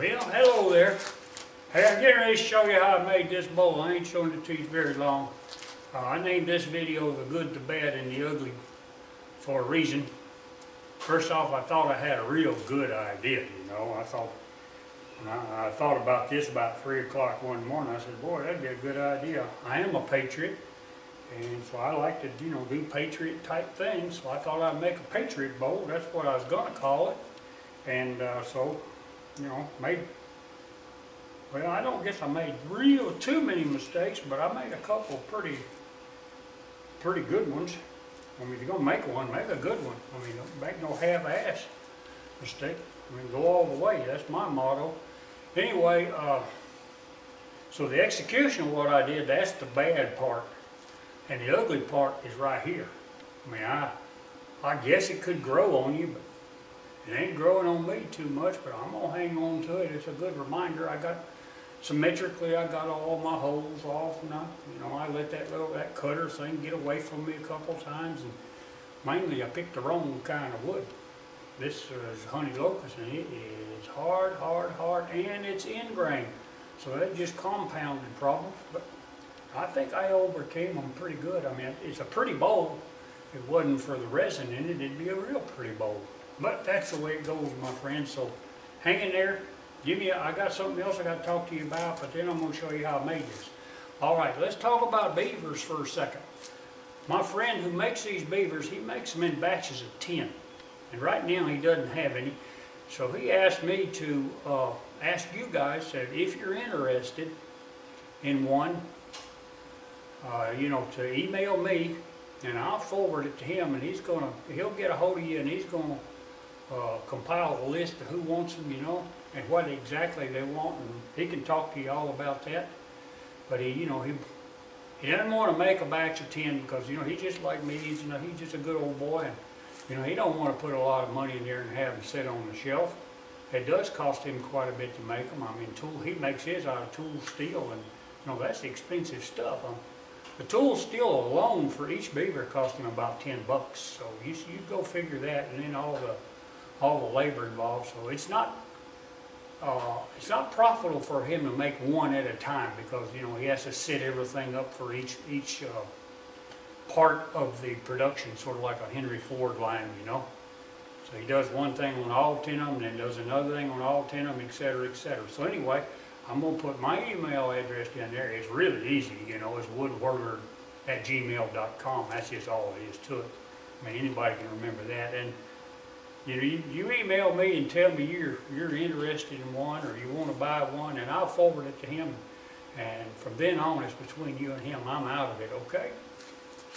Well, hello there. Hey, I'm getting ready to show you how I made this bowl. I ain't showing it to you very long. I named this video The Good, the Bad, and the Ugly for a reason. First off, I thought I had a real good idea, you know. I thought about this about 3 o'clock one morning. I said, boy, that'd be a good idea. I am a patriot, and so I like to, you know, do patriot type things. So I thought I'd make a patriot bowl. That's what I was going to call it. And so, you know, well, I don't guess I made too many mistakes, but I made a couple pretty good ones. I mean, if you're going to make one, make a good one. I mean, don't make no half-ass mistake. I mean, go all the way. That's my motto. Anyway, so the execution of what I did, that's the bad part. And the ugly part is right here. I mean, I guess it could grow on you, but it ain't growing on me too much, but I'm going to hang on to it. It's a good reminder. Symmetrically, I got all my holes off, and I let that cutter thing get away from me a couple times, and mainly I picked the wrong kind of wood. This is honey locust, and it is hard, and it's ingrained. So that just compounded problems, but I think I overcame them pretty good. I mean, it's a pretty bowl. If it wasn't for the resin in it, it'd be a real pretty bowl. But that's the way it goes, my friend. So hang in there. I got something else I got to talk to you about, but then I'm going to show you how I made this. All right, let's talk about beavers for a second. My friend who makes these beavers, he makes them in batches of 10. And right now he doesn't have any. So he asked me to ask you guys that if you're interested in one, you know, to email me, and I'll forward it to him, and he'll get a hold of you, and he's going to compile a list of who wants them, you know, and what exactly they want, and he can talk to you all about that. But he doesn't want to make a batch of 10 because, you know, he's just like me. He's just a good old boy, and you know, he don't want to put a lot of money in there and have them sit on the shelf. It does cost him quite a bit to make them. I mean, he makes his out of tool steel, and you know, that's expensive stuff. The tool steel alone for each beaver cost him about $10. So you go figure that, and then all the labor involved. So it's not profitable for him to make one at a time because, you know, he has to set everything up for each part of the production, sort of like a Henry Ford line, you know. So he does one thing on all 10 of them, and then does another thing on all 10 of them, etc., etc. So anyway, I'm going to put my email address down there. It's really easy, you know. It's woodwhirler@gmail.com. That's just all it is to it. I mean, anybody can remember that. And you know, you email me and tell me you're interested in one or you want to buy one, and I'll forward it to him. And from then on, it's between you and him. I'm out of it, okay?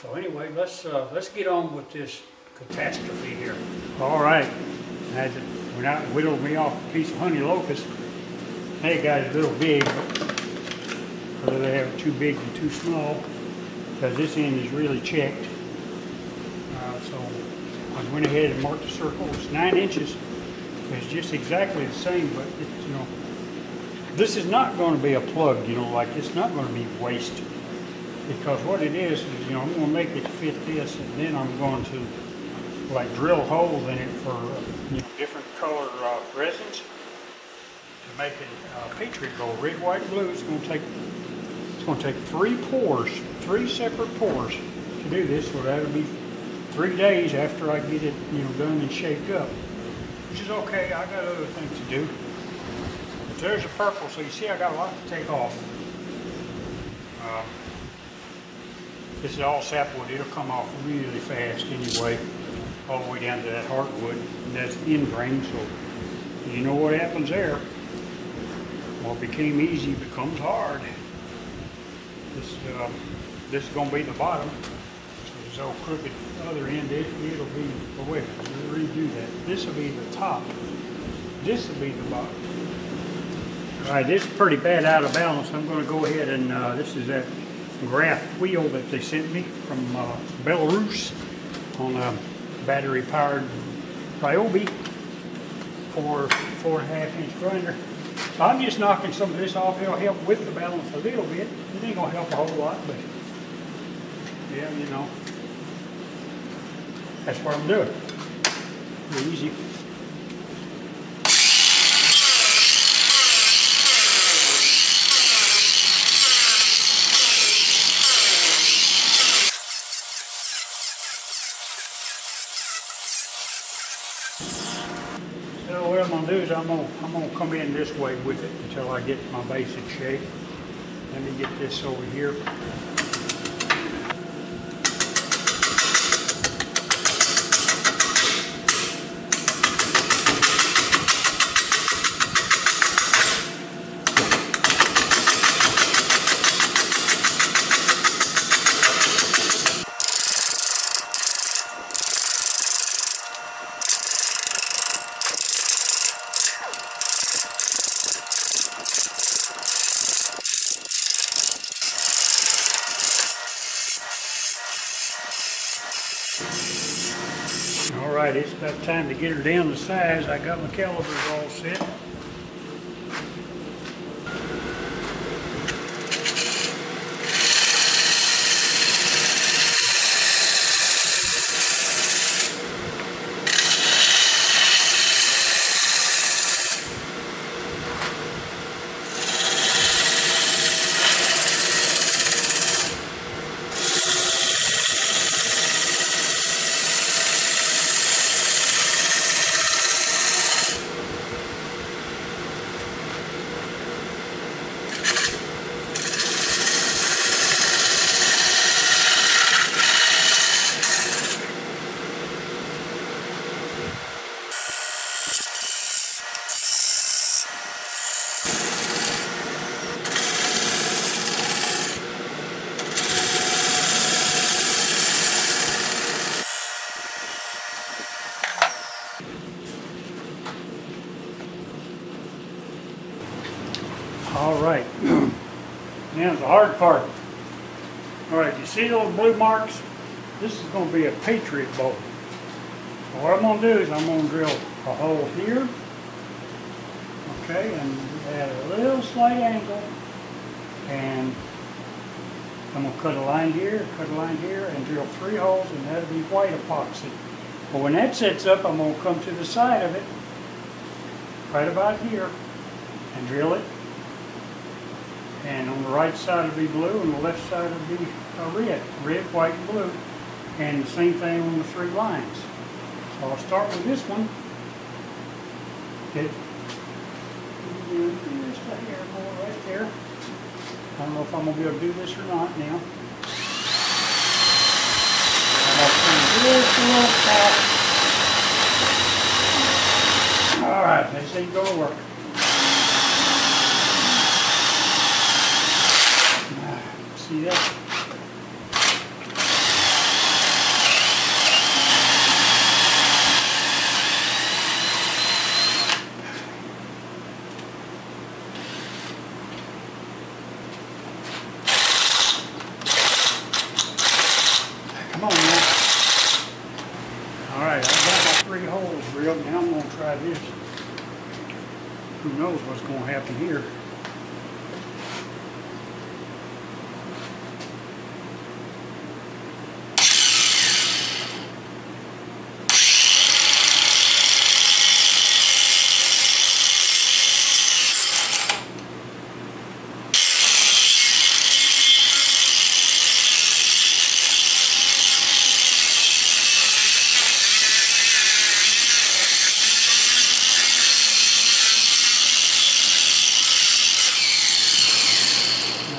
So anyway, let's get on with this catastrophe here. All right, when I whittled me off a piece of honey locust, they got a little big, whether they have it too big and too small, because this end is really checked. So I went ahead and marked the circle. It's 9 inches. It's just exactly the same, but it's, you know, this is not going to be a plug, you know, like it's not going to be waste. Because what it is, you know, I'm going to make it fit this, and then I'm going to like drill holes in it for you know, different color resins to make it a patriot bowl, red, white, and blue. It's going to take 3 separate pours to do this. So that'll be 3 days after I get it, you know, done and shaped up, which is okay. I got other things to do. But there's a purple, so you see I got a lot to take off. This is all sapwood. It'll come off really fast anyway, all the way down to that heartwood. That's ingrained, so you know what happens there. What became easy becomes hard. This is going to be the bottom. So this old crooked other end, it'll be, oh wait, we'll redo that. This will be the top. This will be the bottom. All right, this is pretty bad out of balance. I'm going to go ahead and, this is that Graph wheel that they sent me from Belarus on a battery-powered Ryobi for 4.5-inch grinder. So I'm just knocking some of this off. It'll help with the balance a little bit. It ain't gonna help a whole lot, but yeah, you know, that's what I'm doing. Pretty easy. what I'm gonna do is I'm gonna come in this way with it until I get my basic shape. Let me get this over here. All right, it's about time to get her down to size. I got my calipers all set. All right, now the hard part. All right, you see those blue marks? This is going to be a Patriot bolt. So what I'm going to do is I'm going to drill a hole here, okay, and at a little slight angle, and I'm going to cut a line here, and drill 3 holes, and that'll be white epoxy. But when that sets up, I'm going to come to the side of it, right about here, and drill it. And on the right side will be blue, and the left side will be red, white, and blue. And the same thing on the 3 lines. So I'll start with this one. Okay. Just a hair more right there. I don't know if I'm going to be able to do this or not now. I'll turn just a little top. All right, let's see, go to work. See that? Come on now. All right, I've got my 3 holes drilled. Now I'm going to try this. Who knows what's going to happen here.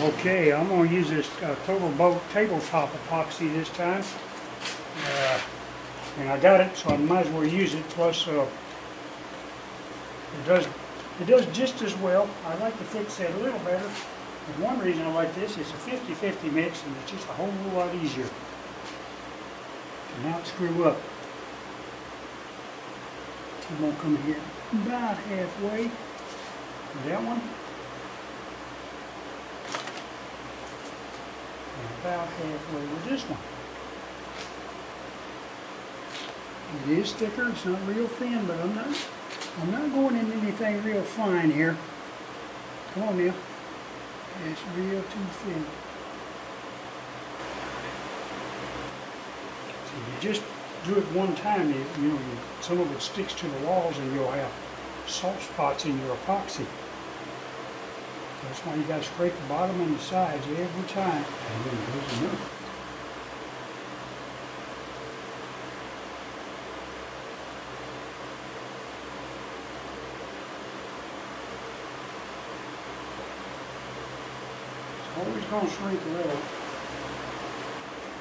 Okay, I'm going to use this Total Boat tabletop epoxy this time. And I got it, so I might as well use it. Plus, it does just as well. I like to fix that a little better. And one reason I like this is a 50-50 mix, and it's just a whole lot easier to not screw up. I'm going to come here about halfway with that one. About halfway with this one. It is thicker, it's not real thin, but I'm not going in anything real fine here. Come on now. It's real too thin. So you just do it one time, some of it sticks to the walls and you'll have soft spots in your epoxy. That's why you got to scrape the bottom and the sides every time. And then there's enough. Always gonna shrink a little.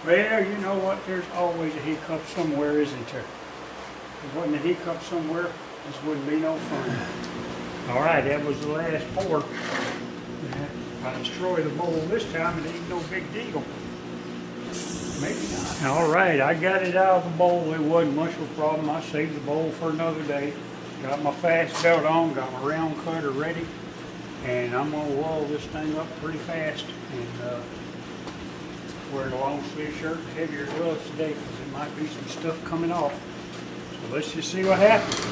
Well, you know what? There's always a hiccup somewhere, isn't there? If there wasn't a hiccup somewhere, this wouldn't be no fun. All right, that was the last pour. If I destroy the bowl this time, it ain't no big deal. Maybe not. All right, I got it out of the bowl. It wasn't much of a problem. I saved the bowl for another day. Got my fast belt on, got my round cutter ready, and I'm gonna roll this thing up pretty fast and wearing a long sleeve shirt and heavier gloves today because there might be some stuff coming off. So let's just see what happens.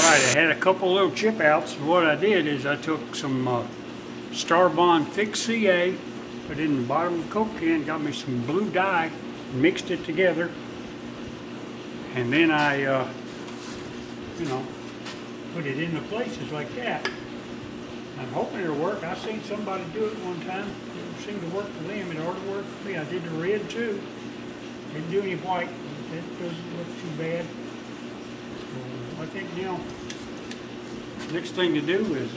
I had a couple little chip outs. What I did is I took some Star Bond Thick CA, put it in the bottom of the Coke can, got me some blue dye, mixed it together, and then I, you know, put it into places like that. I'm hoping it'll work. I seen somebody do it one time. It seemed to work for them. It ought to work for me. I did the red too. Didn't do any white. That doesn't look too bad. So I think now, next thing to do is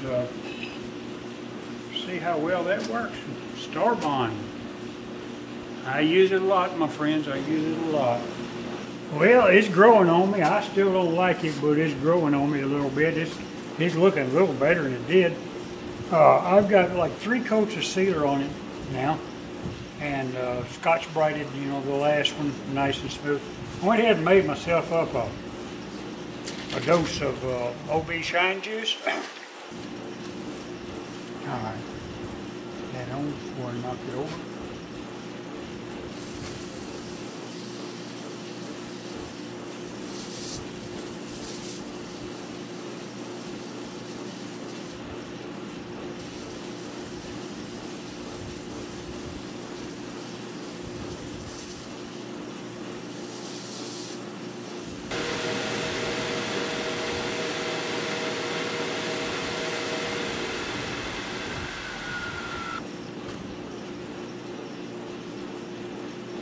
see how well that works. Star Bond. I use it a lot, my friends. I use it a lot. Well, it's growing on me. I still don't like it, but it's growing on me a little bit. It's looking a little better than it did. I've got like 3 coats of sealer on it now, and Scotch Brighted, you know, the last one, nice and smooth. I went ahead and made myself up a dose of OB Shine Juice. All right, that on before I knock it over.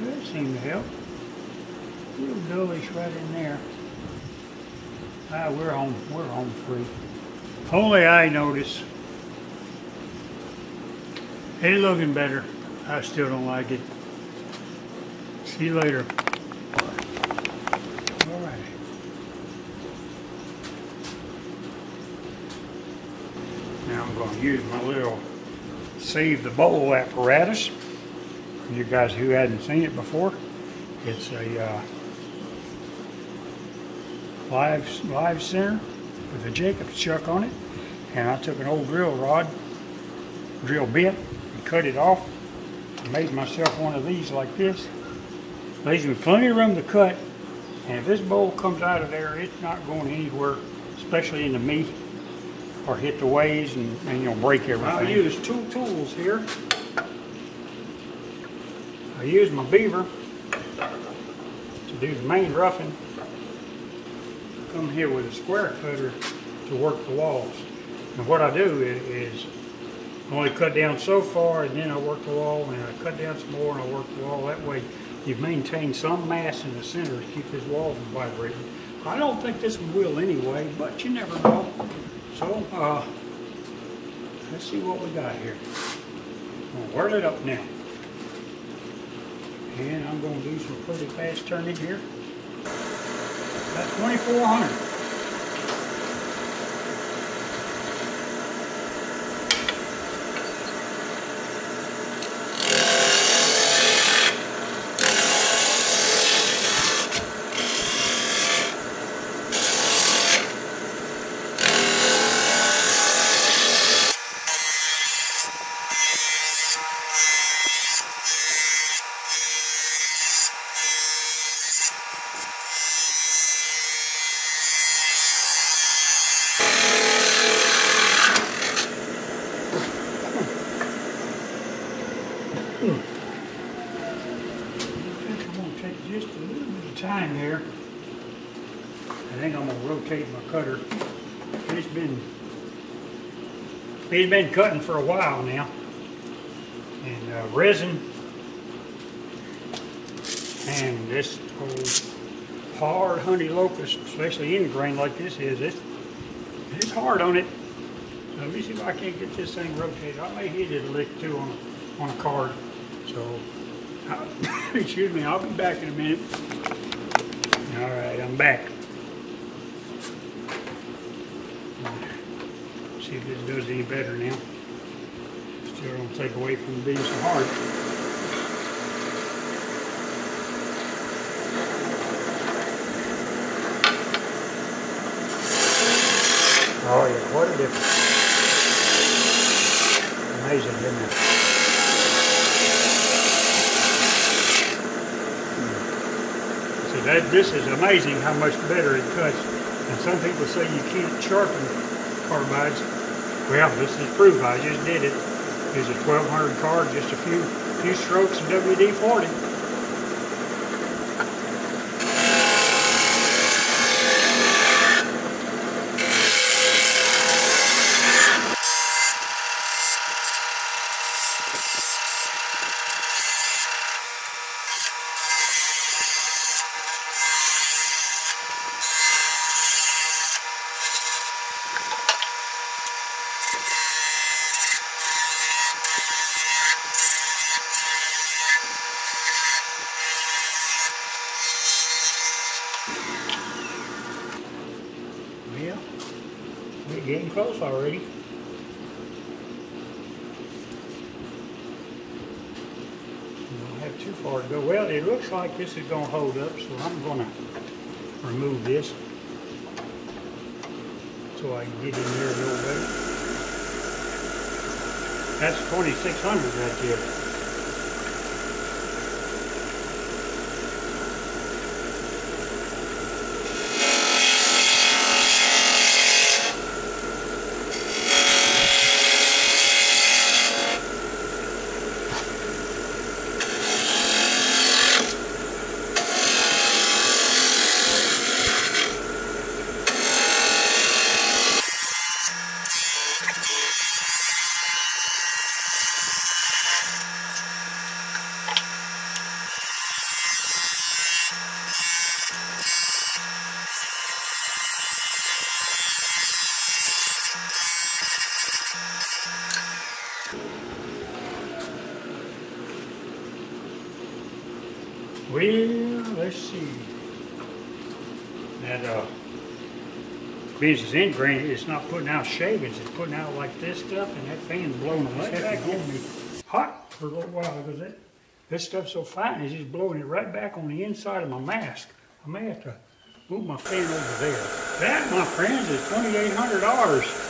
That seemed to help. A little dullish right in there. Ah, we're home free. Only I notice. It's looking better. I still don't like it. See you later. Now I'm going to use my little Save the Bowl apparatus. You guys who hadn't seen it before, it's a live center with a Jacobs chuck on it. And I took an old drill bit, and cut it off. I made myself one of these like this. Leaves me plenty of room to cut. And if this bowl comes out of there, it's not going anywhere, especially in the meat, or hit the ways and you'll break everything. I use two tools here. I use my beaver to do the main roughing. Come here with a square cutter to work the walls. And what I do is only cut down so far, and then I work the wall, and I cut down some more, and I work the wall. That way you maintain some mass in the center to keep this wall from vibrating. I don't think this one will anyway, but you never know. So, let's see what we got here. I'm going to whirl it up now. And I'm going to do some pretty fast turning here. About 2400. I think I'm going to take just a little bit of time here. I think I'm going to rotate my cutter. He's been cutting for a while now. And resin and this old hard honey locust, especially in grain like this is, it's hard on it. So let me see if I can't get this thing rotated. I may hit it a lick too on a card. So, excuse me, I'll be back in a minute. All right, I'm back. See if this does any better now. Still don't take away from being so hard. Oh yeah, what a difference. Amazing, isn't it? See, this is amazing how much better it cuts. And some people say you can't sharpen carbides. Well, this is proof. I just did it. It's a 1200 card, just a few strokes of WD-40. Yeah, we're getting close already. We don't have too far to go. Well, it looks like this is going to hold up, so I'm going to remove this so I can get in there a little bit. That's 2600 right there. Well, let's see. That business end grain, it's not putting out shavings, it's putting out like this stuff, and that fan's blowing it right back on me. Hot for a little while, because this stuff's so fine, it's just blowing it right back on the inside of my mask. I may have to move my fan over there. That, my friends, is $2,800.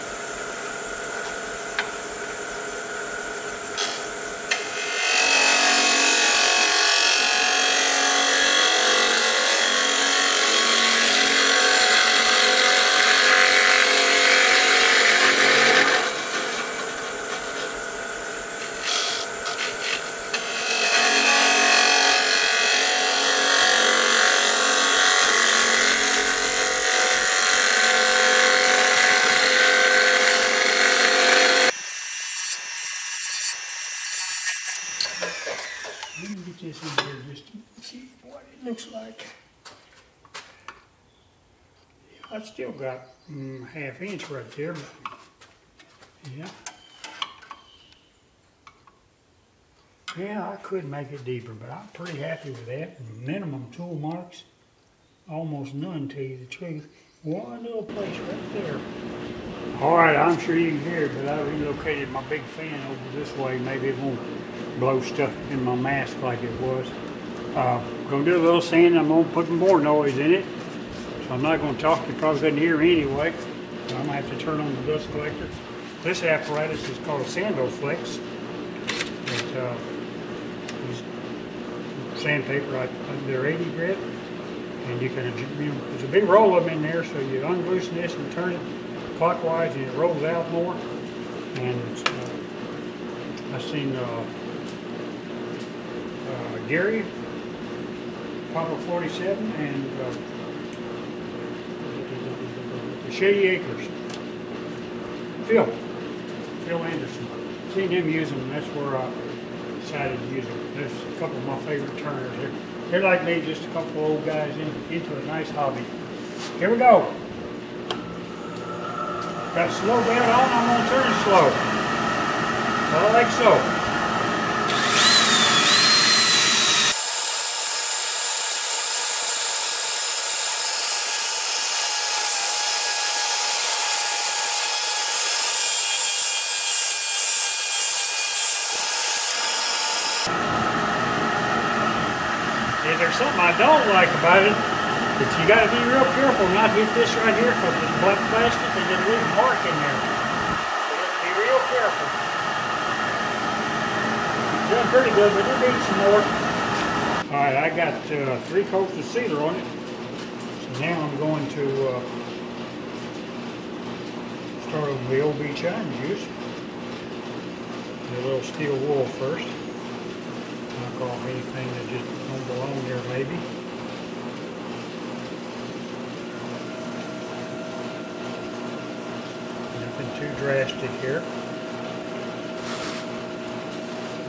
Let me get this in here just to see what it looks like. I still got ½ inch right there, but yeah. Yeah, I could make it deeper, but I'm pretty happy with that. Minimum tool marks, almost none, to tell you the truth. One little place right there. All right, I'm sure you can hear it, but I relocated my big fan over this way. Maybe it won't blow stuff in my mask like it was. Gonna do a little sand. I'm gonna put more noise in it. So I'm not gonna talk. You probably couldn't hear me anyway. So I'm gonna have to turn on the dust collector. This apparatus is called Sandoflex. It's sandpaper. They're 80 grit, and you can, there's a big roll of them in there. So you unloosen this and turn it clockwise, and it rolls out more. And I've seen Gary, Papa 47, and Shady Acres. Phil Anderson. Seen him use them, and that's where I decided to use them. There's a couple of my favorite turners here. They're like me, just a couple of old guys into a nice hobby. Here we go. Got to slow down on, I'm going to turn slow. Well, like so. There's something I don't like about it, but you got to be real careful not to hit this right here, because it's black plastic and there's a little mark in there. So be real careful. Doing pretty good, but it needs some more. Alright, I got 3 coats of sealer on it. So now I'm going to start with the OB chime juice. A little steel wool first. Knock off anything that just don't belong there, maybe. Nothing too drastic here.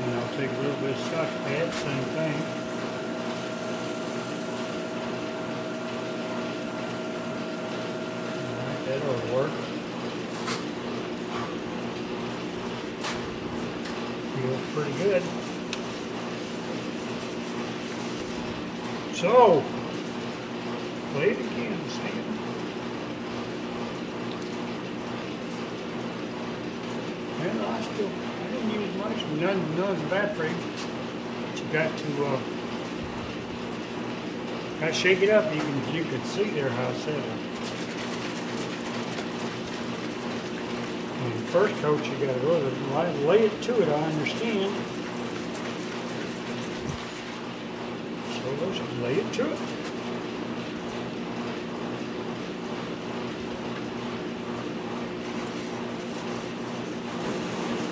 And I'll take a little bit of Scotch pad, same thing. Alright, that ought to work. Feels pretty good. So, play it again, Sam. And I didn't use much, none's evaporating. But you got to shake it up. You can see there how it's settled. And the first coat you got to really lay it to it, I understand. Just lay it to it.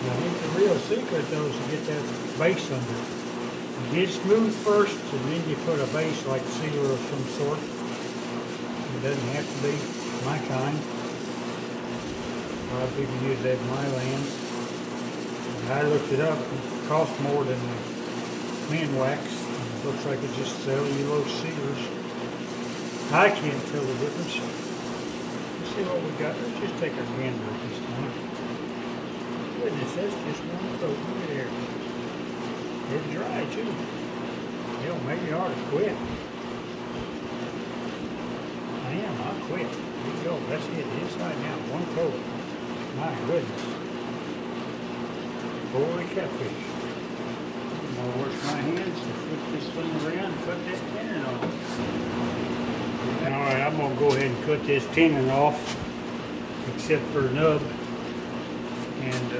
Now, I think the real secret though is to get that base under it. You get it smooth first, and then you put a base like sealer of some sort. It doesn't have to be my kind. A lot of people use that in my land. And I looked it up. It costs more than the men wax. Looks like it's just cellulose sealers. I can't tell the difference. Let's see what we got. Let's just take our gander this time. Goodness, that's just one coat. Look at there. It's dry too. Hell, maybe I ought to quit. I'll quit. coat. That's it, inside and out, one coat. My goodness. Holy catfish. I'm gonna wash my hands and flip this thing around and cut this tenon off. Alright, I'm gonna go ahead and cut this tenon off, except for a nub. And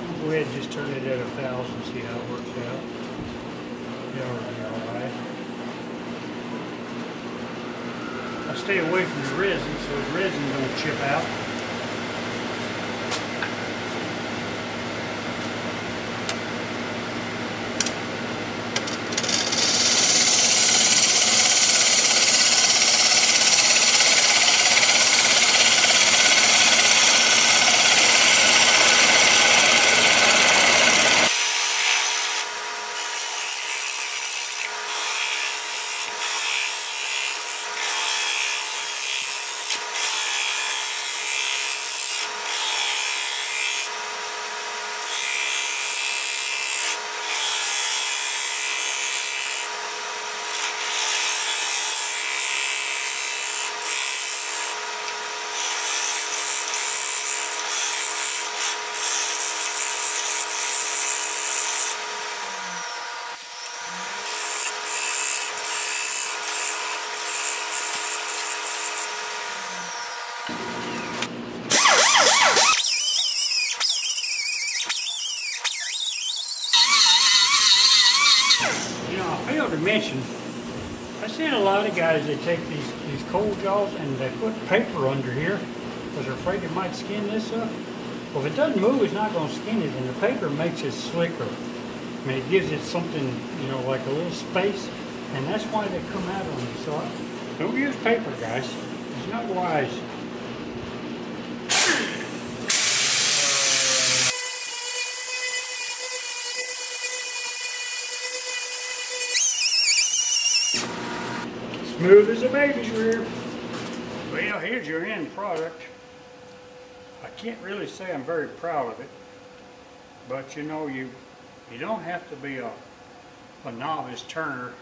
I'll go ahead and just turn it at 1,000, see how it works out. That'll be alright. I stay away from the resin so the resin don't chip out. I failed to mention, I've seen a lot of guys that take these cold jaws and they put paper under here because they're afraid it might skin this up. Well, if it doesn't move, it's not going to skin it, and the paper makes it slicker. I mean, it gives it something, you know, like a little space, and that's why they come out on you. So don't use paper, guys. It's not wise. Smooth as a baby's rear. Well, here's your end product. I can't really say I'm very proud of it, but you know, you don't have to be a novice turner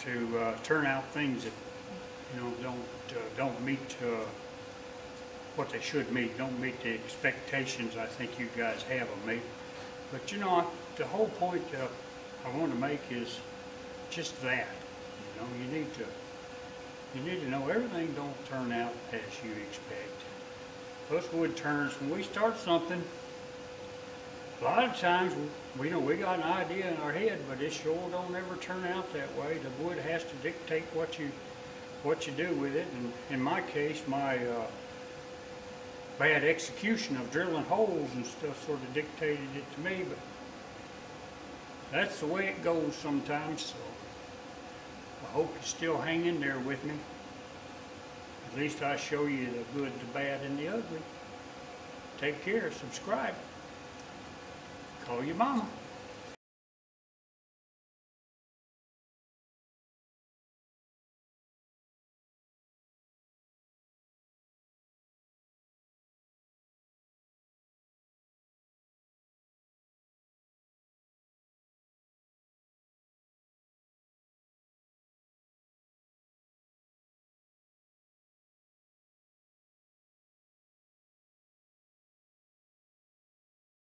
to turn out things that, you know, don't meet what they should meet, don't meet the expectations I think you guys have of me. But you know, the whole point I want to make is just that. You know, you need to know everything don't turn out as you expect. Us wood turners, when we start something, a lot of times we know we got an idea in our head, but it sure don't ever turn out that way. The wood has to dictate what you do with it. And in my case, my bad execution of drilling holes and stuff sort of dictated it to me. But that's the way it goes sometimes. So I hope you still hang in there with me. At least I show you the good, the bad, and the ugly. Take care, subscribe. Call your mama.